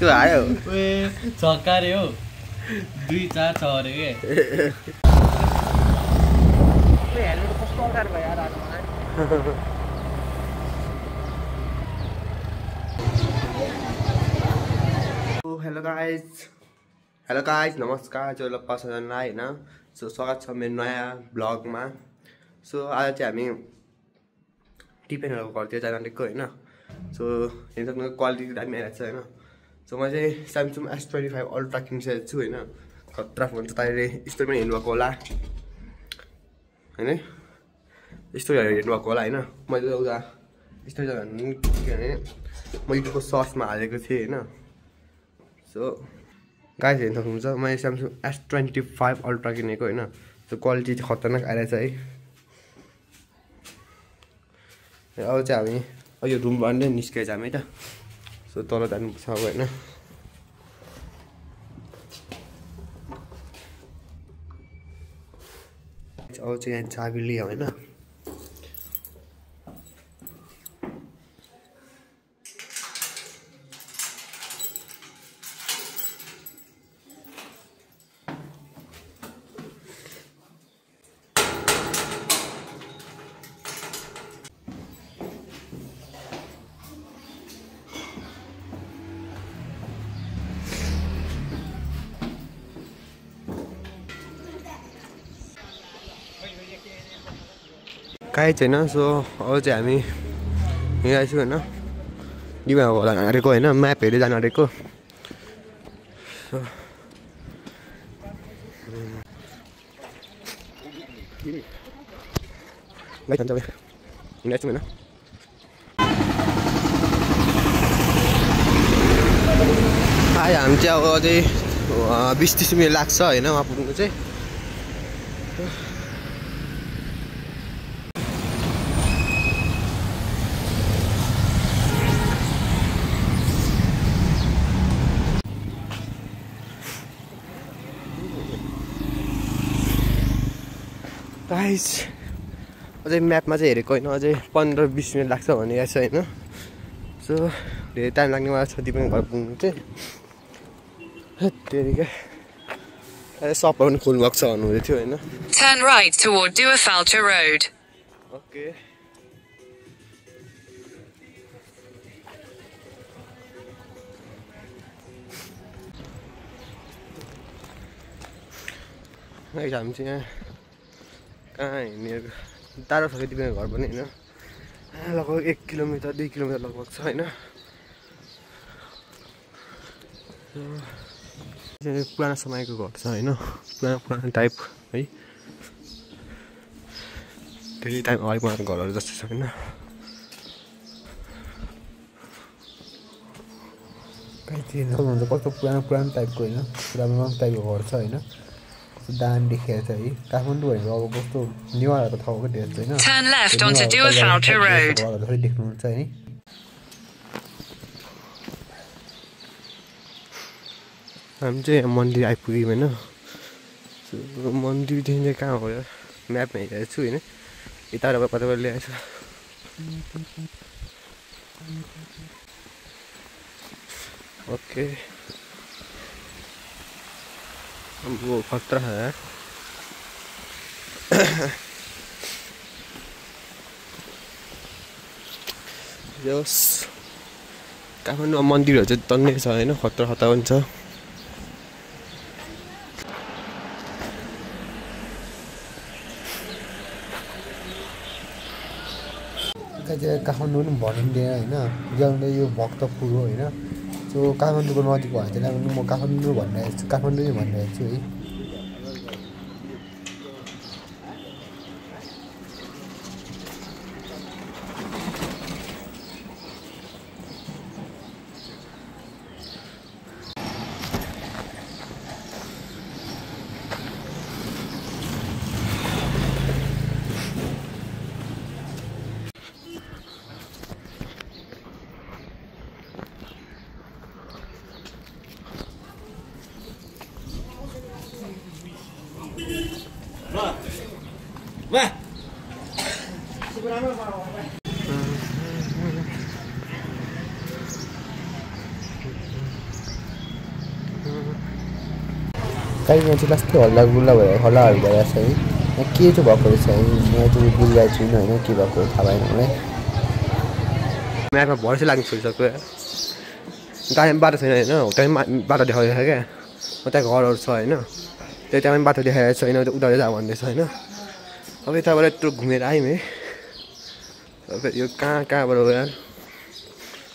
त्यो आयो ओए छक्का रे हो 2 4 6 रे के हेल्मेट कस्तो अगार भयो यार आजलाई हेलो गाइज नमस्कार जो सबैजनालाई हैन सो स्वागत छ मेरो नयाँ ब्लगमा सो आज चाहिँ हामी टिपेनहरुको घरतिर जान आँटेको हैन सो हेर्नु क्वालिटी दामी आइरहेको छ हैन सो म चाहिँ Samsung S25 अल्ट्रा किनिसकेको छु हैन खतरा फोन छ तपाईले स्टोरमा हेर्नु भएको होला हैन यस्तो हेर्नु भएको होला हैन मैले एउटा यस्तो जग्गा किनभने म युट्युबको सर्चमा हालेको थिएँ हैन सो गाइस हेर्न सक्नुहुन्छ मैले Samsung S25 अल्ट्रा किनेको हैन सो क्वालिटी चाहिँ खतरनाक आइरहेछ है अब चाहिँ हामी यो रुमबाट नै निस्केछ हामी है त सो तल जानुपर्छ अब हैन अब चाहिँ यहाँ चाबी लियो हैन काहीँ छैन सो अब चाहिँ हामी यहाँ आइसक्यो हैन डिमाको होला आँटेको हैन म्याप हेर्दै जानु आँटेको लाइक हुन्छ हैन हैन आइ हामी चाहिँ अब अझै 20-30 मिनेट लाग्छ हैन वहाँ पुग्नु चाहिँ गाइस अझै म्यापमा चाहिँ हेरेको हैन अझै 15-20 मिनेट लाग्छ भने यहाँ छ हैन सो धेरै टाइम लाग्नेवाला छ दिपन घर पुग्नु चाहिँ त्यतिकै सपहरु खोल्नु भएको छ भन्नुहुँदै थियो हैन Turn right toward Duafalcha Road. Okay guys हामी चाहिँ यहाँ कहाँ हिँड्ने टाढो छ दिपन घर पनि हैन लगभग 1 किलोमिटर 2 किलोमिटर लगभग छ हैन पुरानो समयको घर छ हैन पुरानो टाइप है धेरै टाइम अगाडि बनाएको घरहरू जस्तो छ हैन कहीँ चाहिँ सक्नुहुन्छ कस्तो पुरानो टाइपको हैन पुरानो टाइपको घर छ हैन दान देखेर चाहिँ काठमाडौँ भनेको अब कस्तो नेवारहरुको ठाउँको देश छैन Turn left onto Duafalcha Road. देख्नुहुन्छ है हामी चाहिँ मन्दिर आइपुग्यौँ हैन मन्दिरदेखि चाहिँ कहाँ हो यार म्यापमा हेरेको छु हैन यताबाट कताबाट ल्याएछ ओके वो खतरा है यस काठमाडौँ मन्दिरहरु चाहिँ तन्नै छ हैन खतरा पनि छ काठमाडौँ पनि भनिँदैन हैन ज्याउले यो भक्तपुर हो हैन सो काठमाडौँको नजिक भयो भने चाहिँ म काठमाडौँ भनिरहेको छु काठमाडौँ नै भनिरहेको छु है काहीँ मान्छे लास्टै हल्ला हल्लाहरू भइरहेको छ है के चाहिँ भएको रहेछ है यहाँ चाहिँ बुझिरहेको छुइनँ होइन के भएको थाहा भएन मलाई म्यापमा भरोसा लाग्नु छोडिसक्यो त्यहाँ बाटो छैन होइन त्यहाँ बाटो देखाउँदैछ क्या त्यहाँ घरहरू छ होइन त्यहाँ पनि बाटो देखाएको छैन उता जा भन्दैछ होइन अब यताबाट यत्रो घुमेर आयौँ है अब यो कहाँबाट हो यार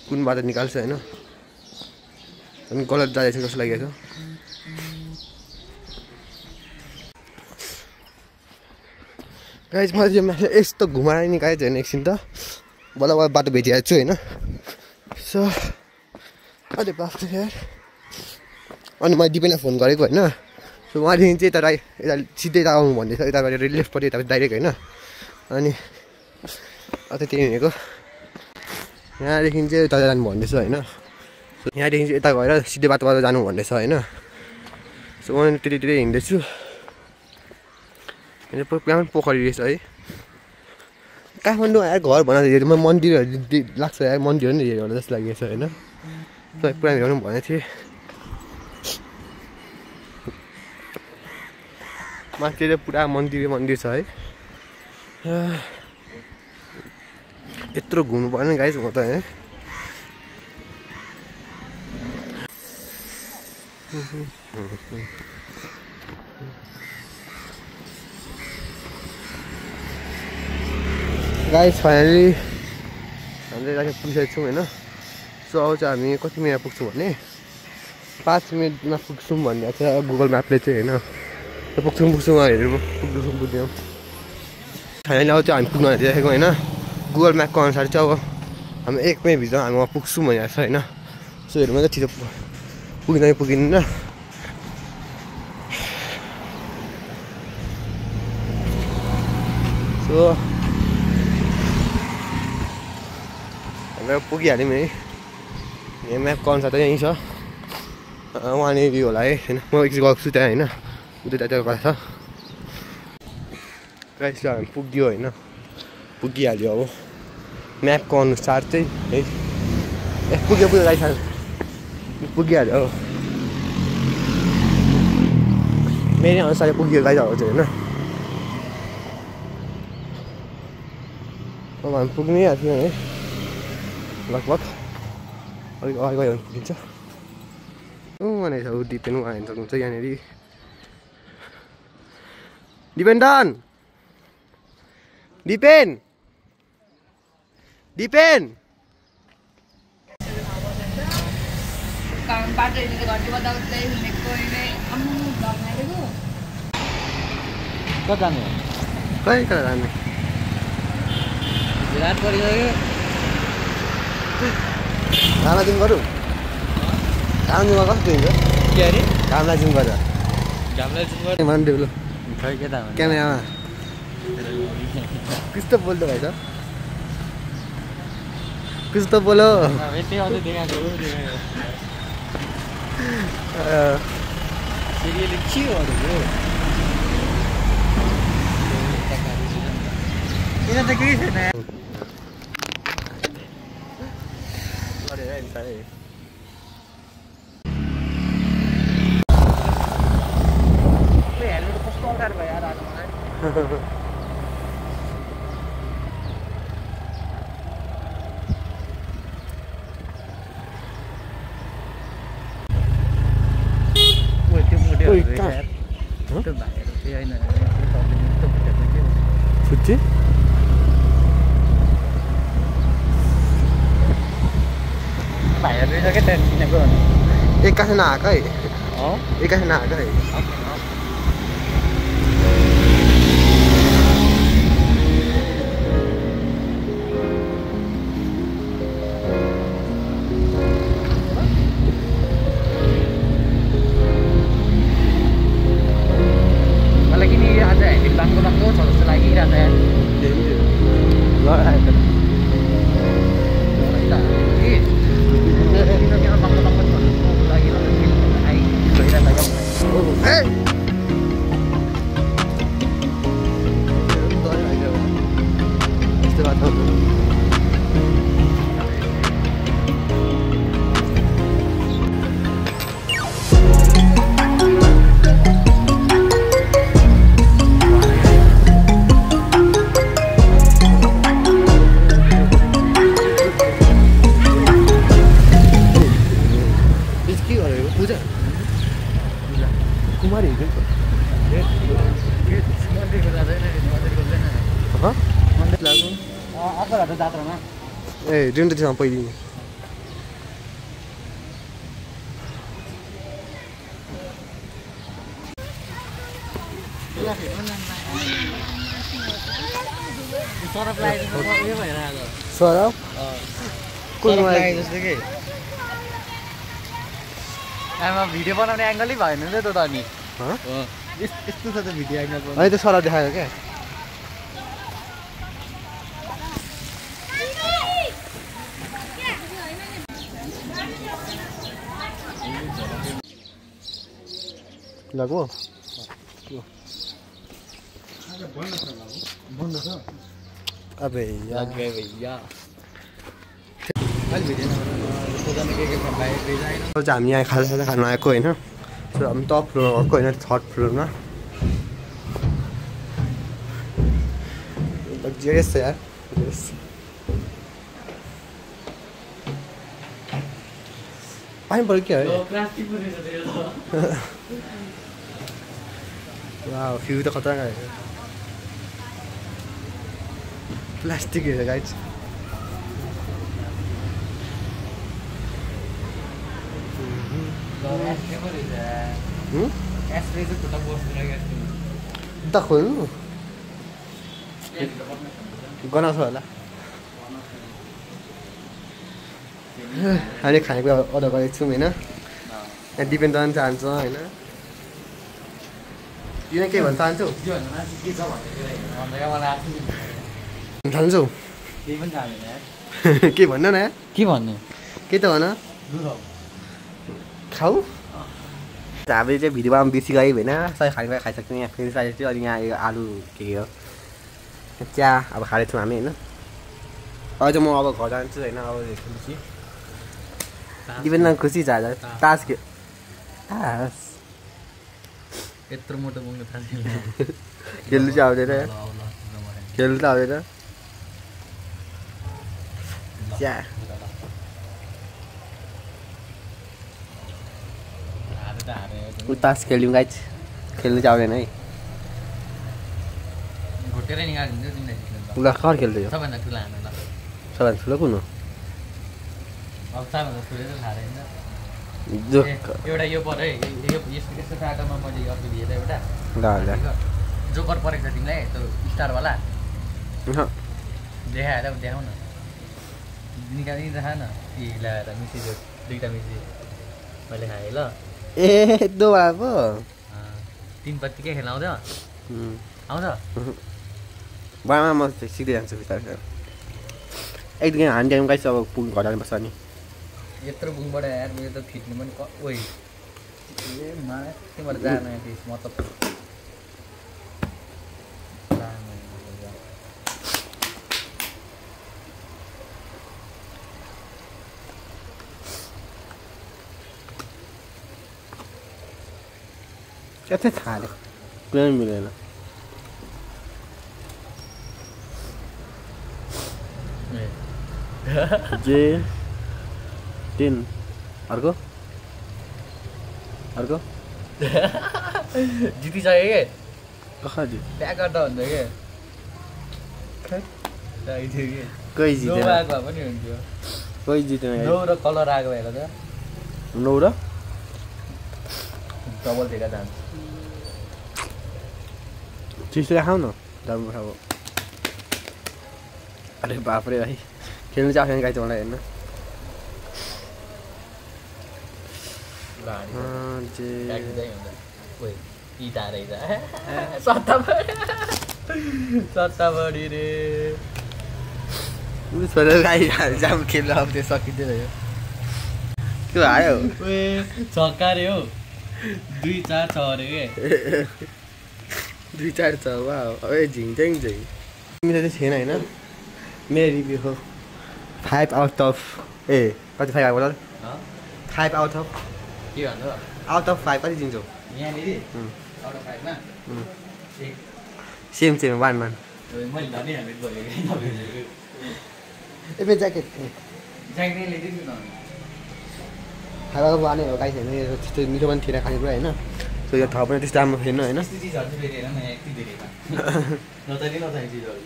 कुन बाटो निकाल्छ होइन अनि गलत जाँदैछ जस्तो लागेको छ गाइस मैले यो मान्छे यस्तो घुमाएर निकालेको छैन एकछिन त बल्ल बल्ल बाटो भेटिरहेको छु होइन सो अरे बाफ यार अनि मैले दिपेनलाई फोन गरेको होइन सो उहाँदेखि चाहिँ यता सिधै यता आउनु भन्दैछ यताबाट लेफ्टपट्टि यता डाइरेक्ट होइन अनि अझै त्यही भनेको यहाँदेखि चाहिँ यता जानु भन्दैछ होइन सो यहाँदेखि चाहिँ यता गएर सिधै बाटोबाट जानु भन्दैछ होइन सो म त्यति हिँड्दैछु यहाँ पनि पोखरी रहेछ है काठमाडौँ आएर घर बनाएर म मन्दिरहरू लाग्छ यार मन्दिरहरू नि हेरेर होला जस्तो लागेको छ होइन तपाईँ पुरा हेर्नु भनेको थिएँ माथितिर पुरा मन्दिर छ है यत्रो घुम्नु पर्ने गाइस म त है गाइस फाइनली हामीले राखेर पुगिसकेको छौँ होइन सो अब चाहिँ हामी कति मिनट पुग्छौँ भने 5 मिनटमा पुग्छौँ भन्ने छ गुगल म्यापले चाहिँ होइन पुग्छौँ हेरेर पुग्छौँ फाइनली अब चाहिँ हामी पुग्न आँटिरहेको होइन गुगल म्यापको अनुसार चाहिँ अब हामी 1 मिनटभित्र हामी वहाँ पुग्छौँ भनेको छ होइन सो हेर्नु त छिटो पुगिन्न सो हाम्रो पुगिहाल्यौँ है यहाँ म्यापको अनुसार त यहीँ छ वहाँनिर होला है होइन म एकछिन गएको छु त्यहाँ होइन उतै त्यहाँ गएको छ गाइस हामी पुग्यो होइन पुगिहाल्यो अब म्यापको अनुसार चाहिँ है पुग्यो गाइस पुगिहाल्यो अब मेरै अनुसार पुग्यो गाइसहरू चाहिँ होइन अब हामी पुग्नै आँट्यौँ है लगभग अलिक अगाडि गयो भने पुगिन्छ भनेको छ दिपेन आइन्छ सक्नुहुन्छ यहाँनिर दिपेन कता जाने खै कता जाने रात परिसक्यो कामलाई जुन गरौँ काममा कस्तो हुन्छ के अरे कामलाई जुन गर डेभलप खै के त क्यामेरामा कस्तो बोल्दो भाइ त कस्तो बोलो यति अझै देखाएको सिरियली के हो किन त केही छैन हेल्मेट कस्तो अगाडि भयो यार आज मलाई छुट्टी भाइहरूले के टेन्सनको एक्कासी नआएको है एक्कासी नआएको है मलाई किन आज हामी बाङ्गो छ जस्तो लागिरहेको छ Hey! सुमारी हिँड्यो जात्रामा ए जुन त त्यसमा पहिले सरप लागेको उयो भएर आएको सरप जस्तो कि आमा भिडियो बनाउने एङ्गलै भएन नि त अनि यस्तो छ त भिडियो एङ्गल अहिले त सरप देखाएको क्या लगो बन्द छ अबे लग गए भैया अहिले भिडियो नबनाउनु के खाइ हामी यहाँ खाजा खानु आएको होइन सो हामी टप फ्लोरमा आएको होइन थर्ड फ्लोरमा लग्जरियस छ यार पानी पऱ्यो क्या है वाह फ्यू त खतरा आयो प्लास्टिक हेरेर गाइज त खोल्नु गनाउँछ होला अहिले खानेकुरा अर्डर गरेको छौँ होइन यहाँ डिपेन्ड गर्न चाहन्छ होइन किन के भन्न चाहन्छु चाहन्छौ के भन्नु न के भन्नु के त भन खाऊ हामीले चाहिँ भिडियोमा बेसी गयो होइन सबै खानेकुरा खाइसक्छौँ यहाँ फेरि चाहिएको थियो अनि यहाँ यो आलु के हो चिया अब खाँदै छौँ हामी होइन अझ म अब घर जान्छु होइन अब खुसी डिपेन्ड खुसी जाँदा तास के तास यत्रो मोटो बोक्नु थाल्छ खेल्नु चाहिँ आउँदैन खेल्नु त आउँदैन चिया तास खेल्यौँ गाइज खेल्नु चाहिँ आउँदैन है घोटेरै निकालिदिन्छ ल कहाँ खेल्दै हो सबभन्दा ठुलो हानु ल सबभन्दा ठुलो कुन हो अब सबभन्दा ठुलो चाहिँ थाहा छैन जो एउटा यो पर है यस्तो टाटोमा मैले अर्को दिएँ एउटा ल जोकर परेको छ तिमीलाई त्यो स्टारवाला देखाएर देखाउ न निकालिदिन्छ न यी ल्याएर मिसी दुईवटा मिसी मैले खाएँ ल ए दोबारा पो 3 पत्ती के खेल्न आउँछ आउँछ बामा म सिक्दै जान्छु बिस्तारै एक दिन हान्डी टाइम गाइस अब पुग्नु घर जानुपर्छ नि यत्रो बुङबाट यार मेरो त फिट्नु पनि ओइ ए मा तिमीहरू जान दिस मतलब कतै थाले कुनै मिलेन जे 3 अर्को अर्को जितिसक्यो के कहाँ जी प्याक गर्दा हुन्छ के कोही जितेन आएको पनि हुन्थ्यो कोही जितेन 9 र कलर आएको भएर त 9 र डबल दिएर जान्छ चिसो खाऊ न राम्रो खाऊ अरे बापरे भाइ खेल्नु चाहिँ आउँदैन गाई मलाई हेर्न सत्ताबडी रे गाई जाम खेल्नु अब त्यो सकिँदैन यो त्यो आयो छक्का रे हो 2-4 छ अरे के 2-4 छ वा अबे झिङझिङ झिङ तिमीले चाहिँ थिएन होइन मेरो रिभ्यू हो 5 आउट अफ ए कति 5 आउट अफ 5 आउट अफ के भन्नु आउट अफ 5 कति दिन्छौ यहाँनिर आउट अफ 5 मा सेम 1 मैले धनी हालेको भयो ए मेरो ज्याकेट ज्याकेट ल्याइदिनु न खाएको बाने हो गाई छैन त्यस्तो मिठो पनि थिएन खानेकुरा होइन सो यो ठाउँ पनि त्यस्तो राम्रो थिएन होइन यस्तो चिजहरू चाहिँ फेरि हेर न यति धेरै नचाहिने चिजहरू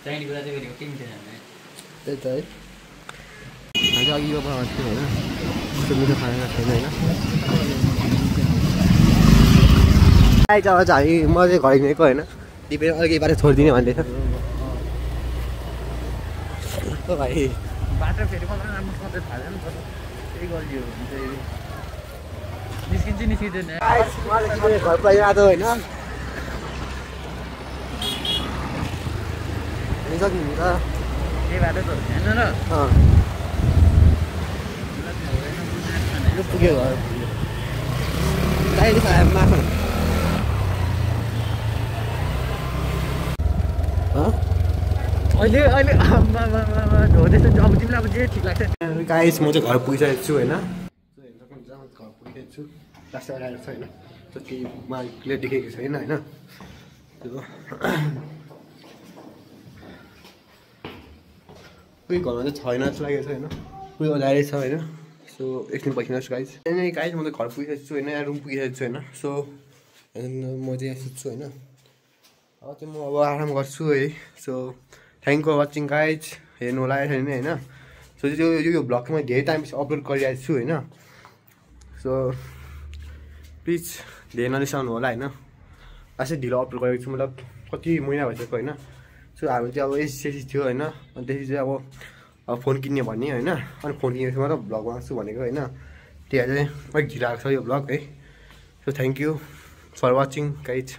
चाहिने कुरा चाहिँ फेरि केही मिठो छैन त्यही त है हामी अघि यो बनाएको थियो होइन त्यस्तो मिठो खाना छैन होइन आइज अब चाहिँ म चाहिँ घर हिँडेको होइन टिपेर अलिक बाटो छोडिदिने भन्दैछ भाइ बाटो फेरि मलाई राम्रो सधैँ थाहा छैन त्यही गरियो निस्किँदैन घर पुरा याद होइन सक्नु त त्यही बाटो त छैन र पुग्यो घर अहिले माथि अहिले अहिले धोदैछ अब तिमीलाई अब जे ठिक लाग्छ गाइस म चाहिँ घर पुगिसकेको छु होइन घर पुगिसकेको छु रास्ता आएर छ होइन त्यो केही मलाई क्लियर देखेको छैन होइन कोही घरमा चाहिँ छैन जस्तो लागेको छ होइन कोही अगाडि छ होइन सो एकछिन पर्खिनुहोस् गाइस अनि गाइस म चाहिँ घर पुगिसकेको छु होइन यहाँ रुम पुगिसकेको छु होइन सो म चाहिँ यहाँ सुत्छु होइन अब चाहिँ म अब आराम गर्छु है so thank for watching guys हेर्नु होला छैन होइन सो यो भ्लग चाहिँ मैले धेरै टाइमपछि अपलोड गरिरहेको छु होइन सो प्लिज धेरै नरिसाउनु होला होइन अझै ढिलो अपलोड गरेको छु मतलब कति महिना भइसक्यो होइन सो हामी चाहिँ अब एसएससी थियो होइन अनि त्यसपछि चाहिँ अब फोन किन्ने भन्ने होइन अनि फोन किनेपछि मात्र भ्लग बनाउँछु भनेको होइन त्यही चाहिँ अलिक ढिलो आएको छ यो भ्लग है so thank you for watching guys